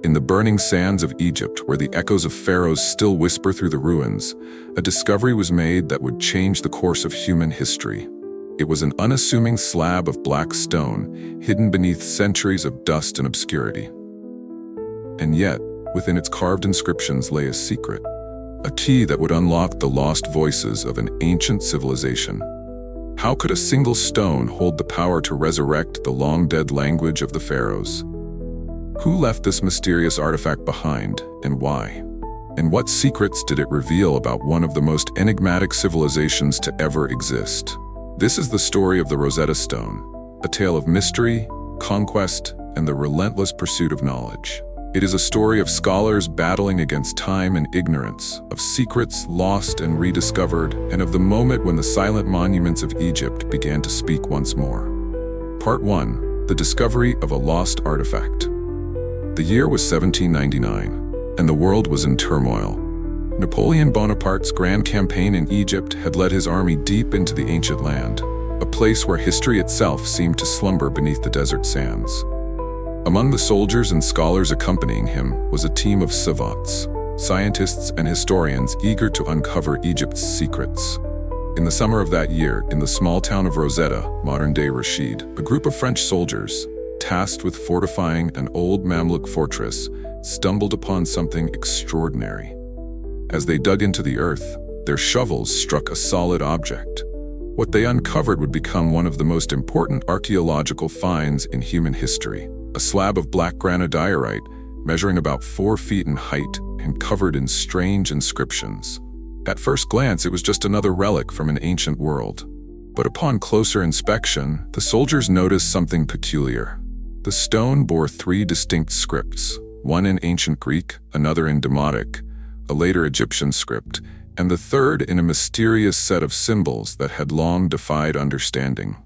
In the burning sands of Egypt, where the echoes of pharaohs still whisper through the ruins, a discovery was made that would change the course of human history. It was an unassuming slab of black stone, hidden beneath centuries of dust and obscurity. And yet, within its carved inscriptions lay a secret, a key that would unlock the lost voices of an ancient civilization. How could a single stone hold the power to resurrect the long-dead language of the pharaohs? Who left this mysterious artifact behind, and why? And what secrets did it reveal about one of the most enigmatic civilizations to ever exist? This is the story of the Rosetta Stone, a tale of mystery, conquest, and the relentless pursuit of knowledge. It is a story of scholars battling against time and ignorance, of secrets lost and rediscovered, and of the moment when the silent monuments of Egypt began to speak once more. Part 1. The discovery of a lost artifact. The year was 1799, and the world was in turmoil. Napoleon Bonaparte's grand campaign in Egypt had led his army deep into the ancient land, a place where history itself seemed to slumber beneath the desert sands. Among the soldiers and scholars accompanying him was a team of savants, scientists and historians eager to uncover Egypt's secrets. In the summer of that year, in the small town of Rosetta, modern-day Rashid, a group of French soldiers, tasked with fortifying an old Mamluk fortress, stumbled upon something extraordinary. As they dug into the earth, their shovels struck a solid object. What they uncovered would become one of the most important archaeological finds in human history. A slab of black granodiorite, measuring about 4 feet in height and covered in strange inscriptions. At first glance, it was just another relic from an ancient world. But upon closer inspection, the soldiers noticed something peculiar. The stone bore 3 distinct scripts, one in ancient Greek, another in Demotic, a later Egyptian script, and the third in a mysterious set of symbols that had long defied understanding.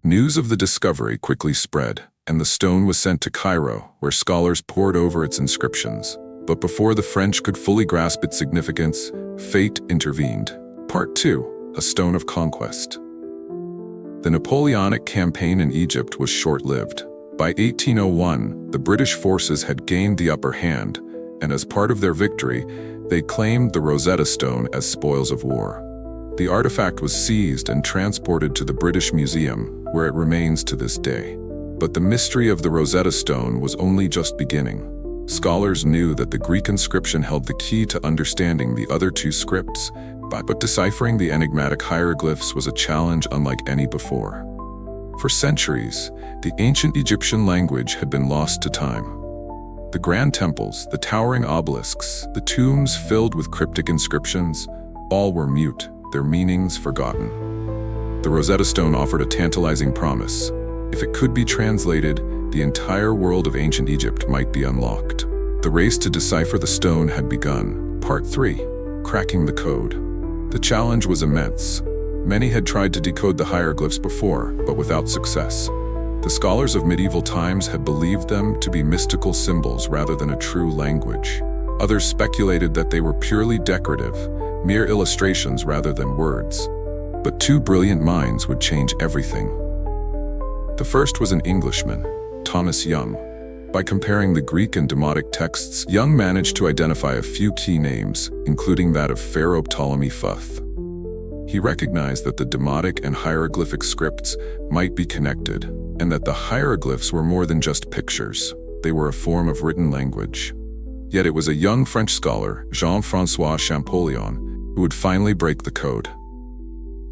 News of the discovery quickly spread, and the stone was sent to Cairo, where scholars pored over its inscriptions. But before the French could fully grasp its significance, fate intervened. Part 2. A Stone of Conquest. The Napoleonic campaign in Egypt was short-lived. By 1801, the British forces had gained the upper hand, and as part of their victory, they claimed the Rosetta Stone as spoils of war. The artifact was seized and transported to the British Museum, where it remains to this day. But the mystery of the Rosetta Stone was only just beginning. Scholars knew that the Greek inscription held the key to understanding the other 2 scripts, but deciphering the enigmatic hieroglyphs was a challenge unlike any before. For centuries, the ancient Egyptian language had been lost to time. The grand temples, the towering obelisks, the tombs filled with cryptic inscriptions, all were mute, their meanings forgotten. The Rosetta Stone offered a tantalizing promise. If it could be translated, the entire world of ancient Egypt might be unlocked. The race to decipher the stone had begun. Part 3. Cracking the code. The challenge was immense. Many had tried to decode the hieroglyphs before, but without success. The scholars of medieval times had believed them to be mystical symbols rather than a true language. Others speculated that they were purely decorative, mere illustrations rather than words. But 2 brilliant minds would change everything. The first was an Englishman, Thomas Young. By comparing the Greek and Demotic texts, Young managed to identify a few key names, including that of Pharaoh Ptolemy Futh. He recognized that the Demotic and hieroglyphic scripts might be connected, and that the hieroglyphs were more than just pictures. They were a form of written language. Yet it was a young French scholar, Jean-François Champollion, who would finally break the code.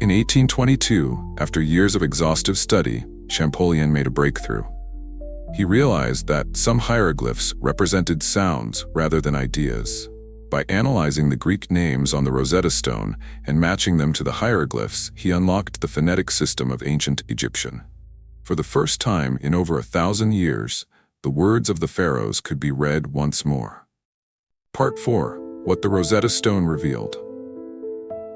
In 1822, after years of exhaustive study, Champollion made a breakthrough. He realized that some hieroglyphs represented sounds rather than ideas. By analyzing the Greek names on the Rosetta Stone and matching them to the hieroglyphs, he unlocked the phonetic system of ancient Egyptian. For the first time in over 1,000 years, the words of the pharaohs could be read once more. Part 4. What the Rosetta Stone revealed.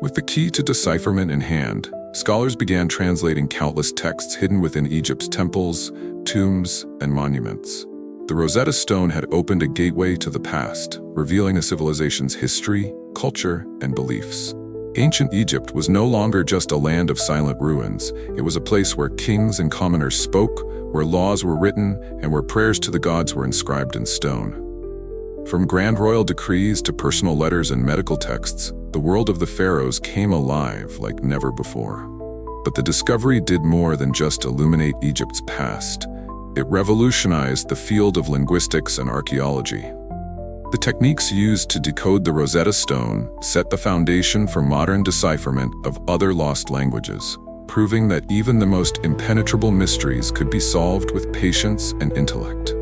With the key to decipherment in hand, scholars began translating countless texts hidden within Egypt's temples, tombs, and monuments. The Rosetta Stone had opened a gateway to the past, revealing a civilization's history, culture, and beliefs. Ancient Egypt was no longer just a land of silent ruins. It was a place where kings and commoners spoke, where laws were written, and where prayers to the gods were inscribed in stone. From grand royal decrees to personal letters and medical texts, the world of the pharaohs came alive like never before. But the discovery did more than just illuminate Egypt's past. It revolutionized the field of linguistics and archaeology. The techniques used to decode the Rosetta Stone set the foundation for modern decipherment of other lost languages, proving that even the most impenetrable mysteries could be solved with patience and intellect.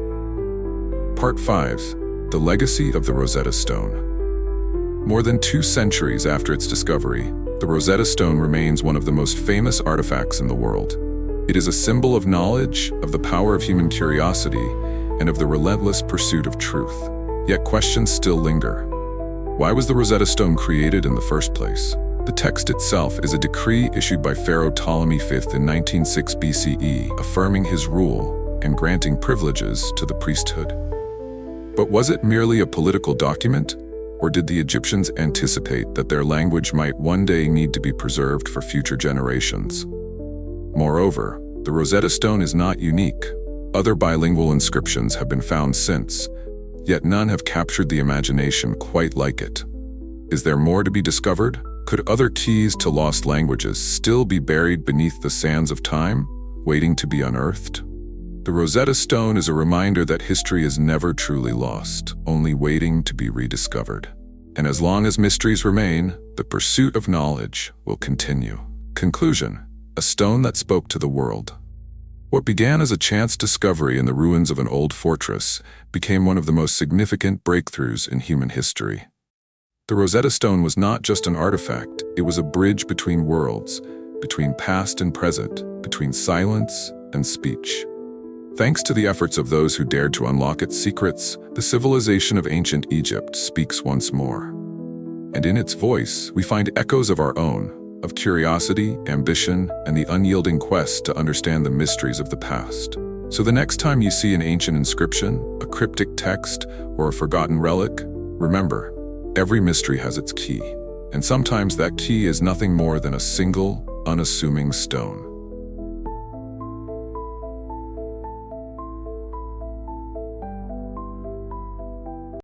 Part 5. The Legacy of the Rosetta Stone. More than 2 centuries after its discovery, the Rosetta Stone remains one of the most famous artifacts in the world. It is a symbol of knowledge, of the power of human curiosity, and of the relentless pursuit of truth. Yet questions still linger. Why was the Rosetta Stone created in the first place? The text itself is a decree issued by Pharaoh Ptolemy V in 196 BCE, affirming his rule and granting privileges to the priesthood. But was it merely a political document, or did the Egyptians anticipate that their language might one day need to be preserved for future generations? Moreover, the Rosetta Stone is not unique. Other bilingual inscriptions have been found since, yet none have captured the imagination quite like it. Is there more to be discovered? Could other keys to lost languages still be buried beneath the sands of time, waiting to be unearthed? The Rosetta Stone is a reminder that history is never truly lost, only waiting to be rediscovered. And as long as mysteries remain, the pursuit of knowledge will continue. Conclusion: a stone that spoke to the world. What began as a chance discovery in the ruins of an old fortress became one of the most significant breakthroughs in human history. The Rosetta Stone was not just an artifact, it was a bridge between worlds, between past and present, between silence and speech. Thanks to the efforts of those who dared to unlock its secrets, the civilization of ancient Egypt speaks once more. And in its voice, we find echoes of our own, of curiosity, ambition, and the unyielding quest to understand the mysteries of the past. So the next time you see an ancient inscription, a cryptic text, or a forgotten relic, remember, every mystery has its key. And sometimes that key is nothing more than a single, unassuming stone.